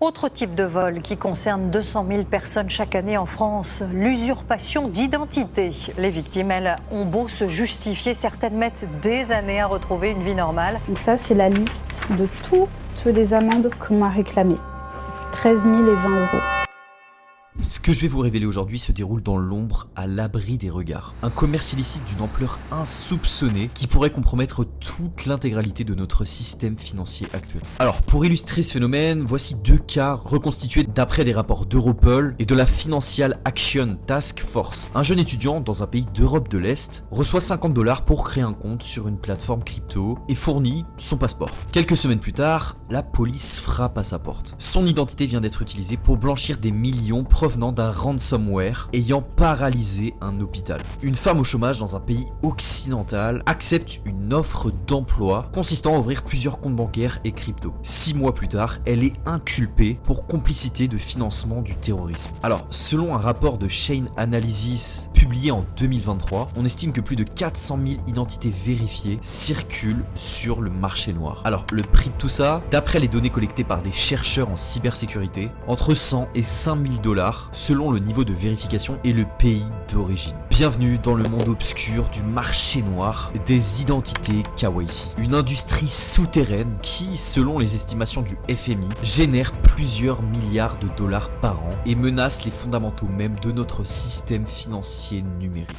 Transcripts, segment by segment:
Autre type de vol qui concerne 200 000 personnes chaque année en France, l'usurpation d'identité. Les victimes, elles, ont beau se justifier, certaines mettent des années à retrouver une vie normale. Donc ça, c'est la liste de toutes les amendes qu'on m'a réclamées. 13 000 et 20 euros. Ce que je vais vous révéler aujourd'hui se déroule dans l'ombre, à l'abri des regards. Un commerce illicite d'une ampleur insoupçonnée qui pourrait compromettre toute l'intégralité de notre système financier actuel. Alors, pour illustrer ce phénomène, voici deux cas reconstitués d'après des rapports d'Europol et de la Financial Action Task Force. Un jeune étudiant dans un pays d'Europe de l'Est reçoit 50 $ pour créer un compte sur une plateforme crypto et fournit son passeport. Quelques semaines plus tard, la police frappe à sa porte. Son identité vient d'être utilisée pour blanchir des millions provenant d'un ransomware ayant paralysé un hôpital. Une femme au chômage dans un pays occidental accepte une offre d'emploi consistant à ouvrir plusieurs comptes bancaires et crypto. 6 mois plus tard, elle est inculpée pour complicité de financement du terrorisme. Alors, selon un rapport de Chain Analysis publié en 2023, on estime que plus de 400 000 identités vérifiées circulent sur le marché noir. Alors, le prix de tout ça, d'après les données collectées par des chercheurs en cybersécurité, entre 100 et 5 000 $ selon le niveau de vérification et le pays d'origine. Bienvenue dans le monde obscur du marché noir des identités KYC. Une industrie souterraine qui, selon les estimations du FMI, génère plusieurs milliards de dollars par an et menace les fondamentaux mêmes de notre système financier numérique.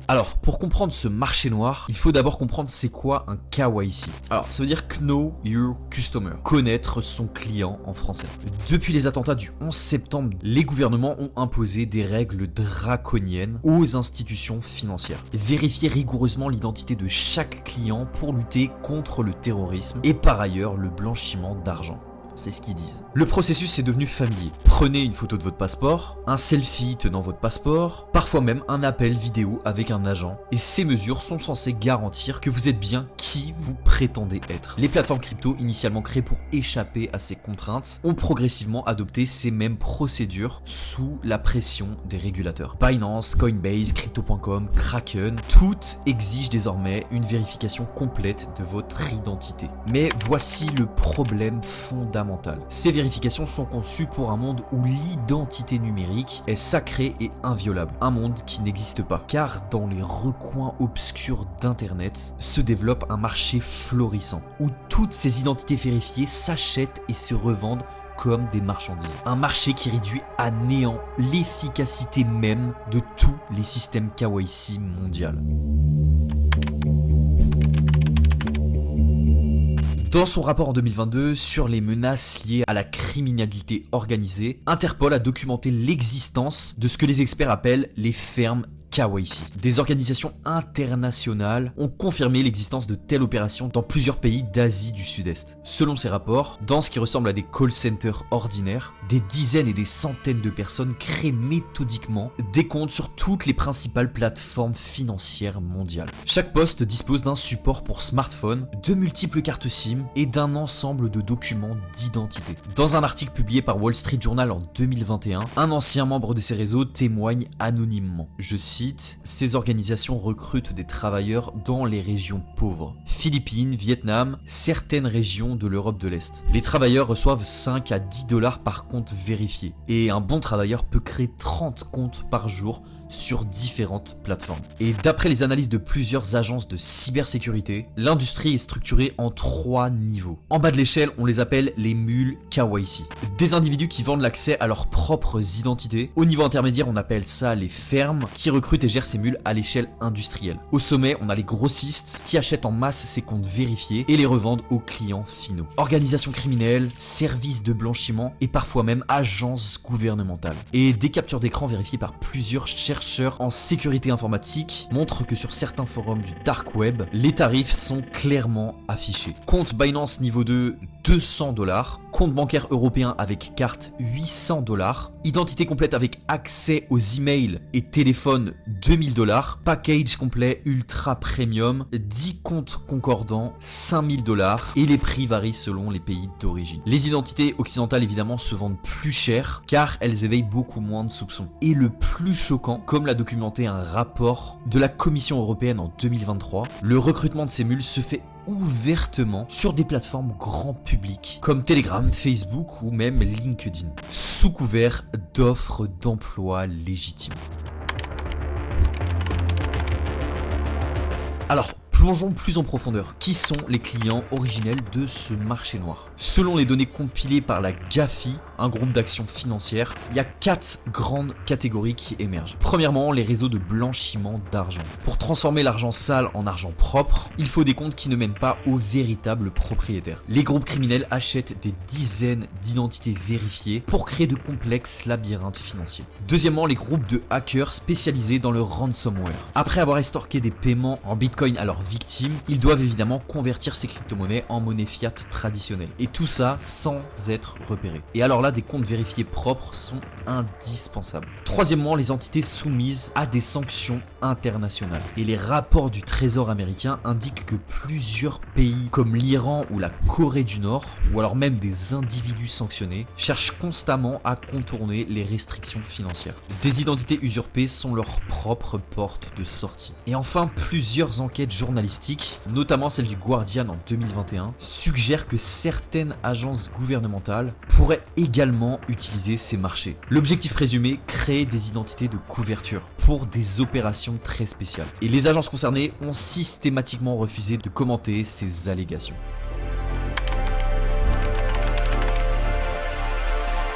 Alors, pour comprendre ce marché noir, il faut d'abord comprendre c'est quoi un KYC. Alors, ça veut dire Know Your Customer, connaître son client en français. Depuis les attentats du 11 septembre, les gouvernements ont imposé des règles draconiennes aux institutions financières. Vérifier rigoureusement l'identité de chaque client pour lutter contre le terrorisme et par ailleurs le blanchiment d'argent. C'est ce qu'ils disent. Le processus est devenu familier. Prenez une photo de votre passeport, un selfie tenant votre passeport, parfois même un appel vidéo avec un agent. Et ces mesures sont censées garantir que vous êtes bien qui vous prétendez être. Les plateformes crypto, initialement créées pour échapper à ces contraintes, ont progressivement adopté ces mêmes procédures sous la pression des régulateurs. Binance, Coinbase, Crypto.com, Kraken, toutes exigent désormais une vérification complète de votre identité. Mais voici le problème fondamental. Ces vérifications sont conçues pour un monde où l'identité numérique est sacrée et inviolable. Un monde qui n'existe pas. Car dans les recoins obscurs d'internet se développe un marché florissant où toutes ces identités vérifiées s'achètent et se revendent comme des marchandises. Un marché qui réduit à néant l'efficacité même de tous les systèmes KYC mondial. Dans son rapport en 2022 sur les menaces liées à la criminalité organisée, Interpol a documenté l'existence de ce que les experts appellent les fermes KYC. Des organisations internationales ont confirmé l'existence de telles opérations dans plusieurs pays d'Asie du Sud-Est. Selon ces rapports, dans ce qui ressemble à des call centers ordinaires, des dizaines et des centaines de personnes créent méthodiquement des comptes sur toutes les principales plateformes financières mondiales. Chaque poste dispose d'un support pour smartphone, de multiples cartes SIM et d'un ensemble de documents d'identité. Dans un article publié par Wall Street Journal en 2021, un ancien membre de ces réseaux témoigne anonymement. Je cite: ces organisations recrutent des travailleurs dans les régions pauvres. Philippines, Vietnam, certaines régions de l'Europe de l'Est. Les travailleurs reçoivent 5 à 10 $ par compte vérifié. Et un bon travailleur peut créer 30 comptes par jour sur différentes plateformes. Et d'après les analyses de plusieurs agences de cybersécurité, l'industrie est structurée en 3 niveaux. En bas de l'échelle, on les appelle les mules KYC. Des individus qui vendent l'accès à leurs propres identités. Au niveau intermédiaire, on appelle ça les fermes qui recrutent et gèrent ces mules à l'échelle industrielle. Au sommet, on a les grossistes qui achètent en masse ces comptes vérifiés et les revendent aux clients finaux. Organisations criminelles, services de blanchiment et parfois même agences gouvernementales. Et des captures d'écran vérifiées par plusieurs chercheurs en sécurité informatique montrent que sur certains forums du dark web, les tarifs sont clairement affichés. Compte Binance niveau 2, 200 $. Compte bancaire européen avec carte, 800 $. Identité complète avec accès aux emails et téléphone, 2000 $. Package complet ultra premium, 10 comptes concordants, 5000 $. Et les prix varient selon les pays d'origine. Les identités occidentales évidemment se vendent plus cher car elles éveillent beaucoup moins de soupçons. Et le plus choquant, comme l'a documenté un rapport de la Commission européenne en 2023, le recrutement de ces mules se fait ouvertement sur des plateformes grand public comme Telegram, Facebook ou même LinkedIn, sous couvert d'offres d'emploi légitimes. Alors, plongeons plus en profondeur. Qui sont les clients originels de ce marché noir? Selon les données compilées par la GAFI, un groupe d'action financière, il y a 4 grandes catégories qui émergent. Premièrement, les réseaux de blanchiment d'argent. Pour transformer l'argent sale en argent propre, il faut des comptes qui ne mènent pas aux véritables propriétaires. Les groupes criminels achètent des dizaines d'identités vérifiées pour créer de complexes labyrinthes financiers. Deuxièmement, les groupes de hackers spécialisés dans le ransomware. Après avoir estorqué des paiements en bitcoin à leurs victimes, ils doivent évidemment convertir ces crypto-monnaies en monnaie fiat traditionnelle. Et tout ça sans être repéré. Et alors là, des comptes vérifiés propres sont indispensables. Troisièmement, les entités soumises à des sanctions internationales. Et les rapports du Trésor américain indiquent que plusieurs pays comme l'Iran ou la Corée du Nord, ou alors même des individus sanctionnés, cherchent constamment à contourner les restrictions financières. Des identités usurpées sont leur propre porte de sortie. Et enfin, plusieurs enquêtes journalistiques, notamment celle du Guardian en 2021, suggèrent que certaines agences gouvernementales pourraient également utiliser ces marchés. L'objectif résumé, créer des identités de couverture pour des opérations très spéciales. Et les agences concernées ont systématiquement refusé de commenter ces allégations.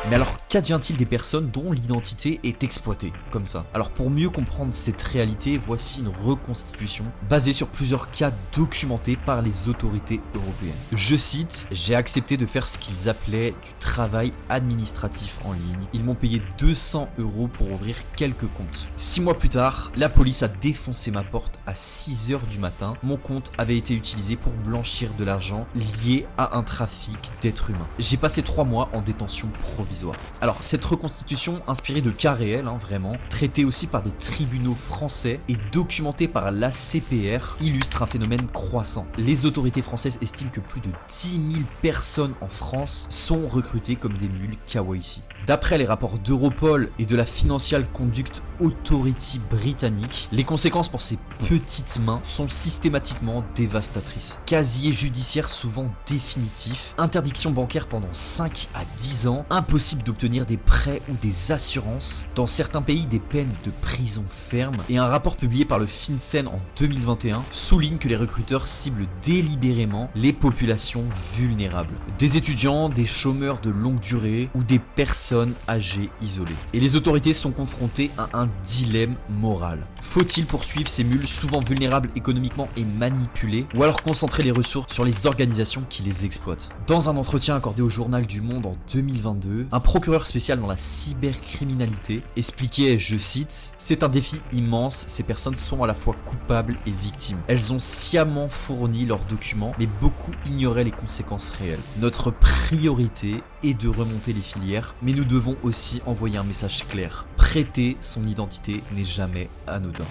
Mais alors, qu'advient-il des personnes dont l'identité est exploitée comme ça? Alors pour mieux comprendre cette réalité, voici une reconstitution basée sur plusieurs cas documentés par les autorités européennes. Je cite, « J'ai accepté de faire ce qu'ils appelaient du travail administratif en ligne. Ils m'ont payé 200 € pour ouvrir quelques comptes. 6 mois plus tard, la police a défoncé ma porte à 6 h du matin. Mon compte avait été utilisé pour blanchir de l'argent lié à un trafic d'êtres humains. J'ai passé 3 mois en détention provisoire. » Alors cette reconstitution, inspirée de cas réels, vraiment, traitée aussi par des tribunaux français et documentée par l'ACPR, illustre un phénomène croissant. Les autorités françaises estiment que plus de 10 000 personnes en France sont recrutées comme des mules KYC. D'après les rapports d'Europol et de la Financial Conduct Authority britannique, les conséquences pour ces petites mains sont systématiquement dévastatrices. Casier judiciaire souvent définitif, interdiction bancaire pendant 5 à 10 ans, impossible d'obtenir des prêts ou des assurances, dans certains pays des peines de prison ferme, et un rapport publié par le FinCEN en 2021 souligne que les recruteurs ciblent délibérément les populations vulnérables, des étudiants, des chômeurs de longue durée ou des personnes âgées isolées. Et les autorités sont confrontées à un dilemme moral. Faut-il poursuivre ces mules souvent vulnérables économiquement et manipulées, ou alors concentrer les ressources sur les organisations qui les exploitent? Dans un entretien accordé au Journal du Monde en 2022, un procureur spécial dans la cybercriminalité expliquait, je cite, « C'est un défi immense, ces personnes sont à la fois coupables et victimes. Elles ont sciemment fourni leurs documents, mais beaucoup ignoraient les conséquences réelles. Notre priorité est de remonter les filières, mais nous devons aussi envoyer un message clair. Prêter son identité n'est jamais anodin. »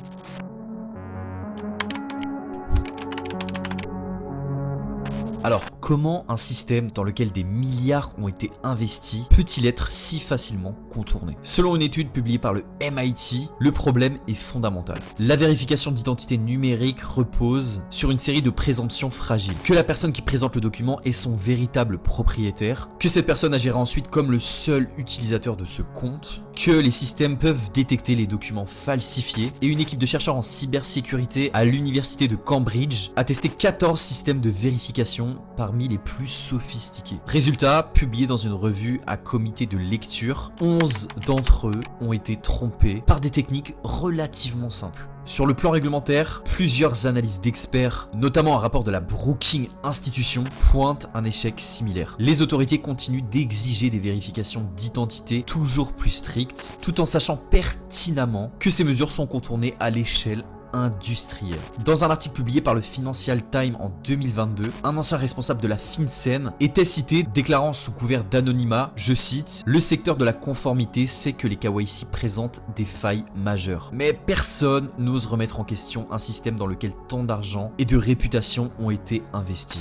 Alors, comment un système dans lequel des milliards ont été investis peut-il être si facilement contourné? Selon une étude publiée par le MIT, le problème est fondamental. La vérification d'identité numérique repose sur une série de présomptions fragiles. Que la personne qui présente le document est son véritable propriétaire, que cette personne agira ensuite comme le seul utilisateur de ce compte, que les systèmes peuvent détecter les documents falsifiés, et une équipe de chercheurs en cybersécurité à l'université de Cambridge a testé 14 systèmes de vérification parmi les plus sophistiqués. Résultat, publié dans une revue à comité de lecture, 11 d'entre eux ont été trompés par des techniques relativement simples. Sur le plan réglementaire, plusieurs analyses d'experts, notamment un rapport de la Brookings Institution, pointent un échec similaire. Les autorités continuent d'exiger des vérifications d'identité toujours plus strictes, tout en sachant pertinemment que ces mesures sont contournées à l'échelle industrielle. Dans un article publié par le Financial Times en 2022, un ancien responsable de la FinCEN était cité déclarant sous couvert d'anonymat, je cite, « Le secteur de la conformité sait que les KYC présentent des failles majeures. Mais personne n'ose remettre en question un système dans lequel tant d'argent et de réputation ont été investis. »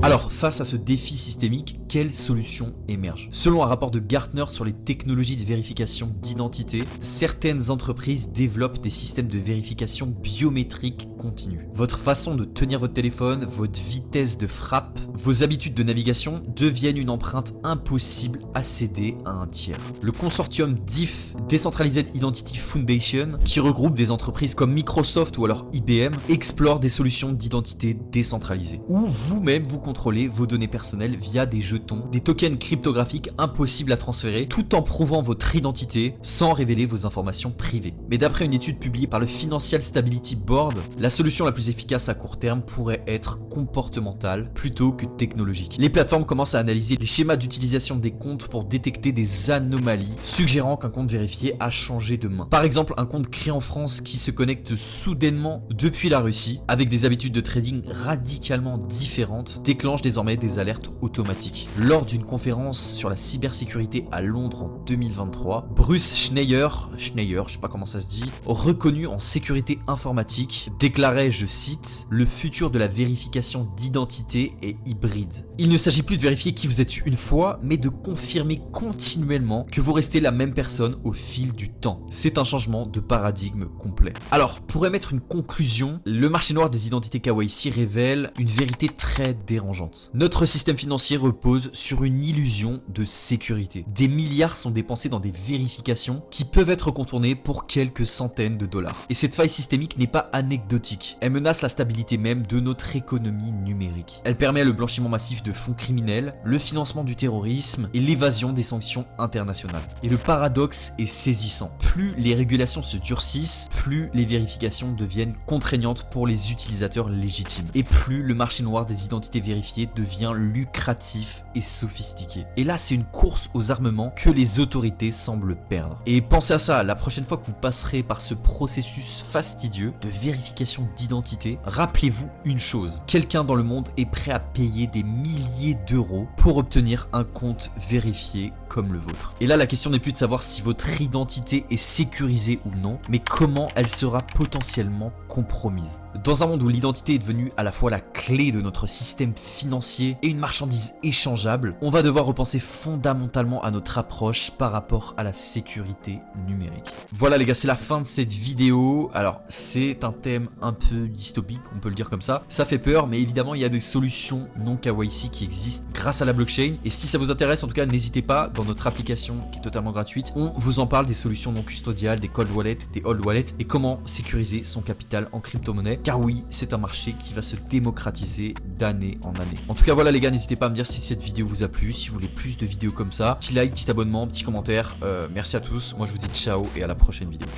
Alors, face à ce défi systémique, quelles solutions émergent? Selon un rapport de Gartner sur les technologies de vérification d'identité, certaines entreprises développent des systèmes de vérification biométrique continue. Votre façon de tenir votre téléphone, votre vitesse de frappe, vos habitudes de navigation deviennent une empreinte impossible à céder à un tiers. Le consortium DIF, Decentralized Identity Foundation, qui regroupe des entreprises comme Microsoft ou alors IBM, explore des solutions d'identité décentralisées, où vous-même vous contrôlez vos données personnelles via des jetons, des tokens cryptographiques impossibles à transférer, tout en prouvant votre identité sans révéler vos informations privées. Mais d'après une étude publiée par le Financial Stability Board, la solution la plus efficace à court terme pourrait être comportementale plutôt que technologique. Les plateformes commencent à analyser les schémas d'utilisation des comptes pour détecter des anomalies, suggérant qu'un compte vérifié a changé de main. Par exemple, un compte créé en France qui se connecte soudainement depuis la Russie, avec des habitudes de trading radicalement différentes, déclenche désormais des alertes automatiques. Lors d'une conférence sur la cybersécurité à Londres en 2023, Bruce Schneier, je sais pas comment ça se dit, reconnu en sécurité informatique, déclarait, je cite, « Le futur de la vérification d'identité est hybride. Il ne s'agit plus de vérifier qui vous êtes une fois, mais de confirmer continuellement que vous restez la même personne au fil du temps. C'est un changement de paradigme complet. » Alors, pour émettre une conclusion, le marché noir des identités KYC révèle une vérité très dérangeante. Notre système financier repose sur une illusion de sécurité. Des milliards sont dépensés dans des vérifications qui peuvent être contournées pour quelques centaines de dollars. Et cette faille systémique n'est pas anecdotique. Elle menace la stabilité même de notre économie numérique. Elle permet le blanchiment massif de fonds criminels, le financement du terrorisme et l'évasion des sanctions internationales. Et le paradoxe est saisissant. Plus les régulations se durcissent, plus les vérifications deviennent contraignantes pour les utilisateurs légitimes. Et plus le marché noir des identités vérifiées devient lucratif et sophistiqué. Et là, c'est une course aux armements que les autorités semblent perdre. Et pensez à ça, la prochaine fois que vous passerez par ce processus fastidieux de vérification d'identité, rappelez-vous une chose. Quelqu'un dans le monde est prêt à payer des milliers d'euros pour obtenir un compte vérifié comme le vôtre. Et là, la question n'est plus de savoir si votre identité est sécurisée ou non, mais comment elle sera potentiellement compromise. Dans un monde où l'identité est devenue à la fois la clé de notre système financier et une marchandise échangeable, on va devoir repenser fondamentalement à notre approche par rapport à la sécurité numérique. Voilà les gars, c'est la fin de cette vidéo. Alors, c'est un thème un peu dystopique, on peut le dire comme ça. Ça fait peur, mais évidemment, il y a des solutions non KYC qui existent grâce à la blockchain. Et si ça vous intéresse, en tout cas, n'hésitez pas, dans notre application qui est totalement gratuite, on vous en parle des solutions non custodiales, des cold wallets, des old wallets et comment sécuriser son capital en crypto-monnaie. Car oui, c'est un marché qui va se démocratiser d'année en année. En tout cas, voilà les gars, n'hésitez pas à me dire si cette vidéo vous a plu, si vous voulez plus de vidéos comme ça. Petit like, petit abonnement, petit commentaire. Merci à tous. Moi, je vous dis ciao et à la prochaine vidéo.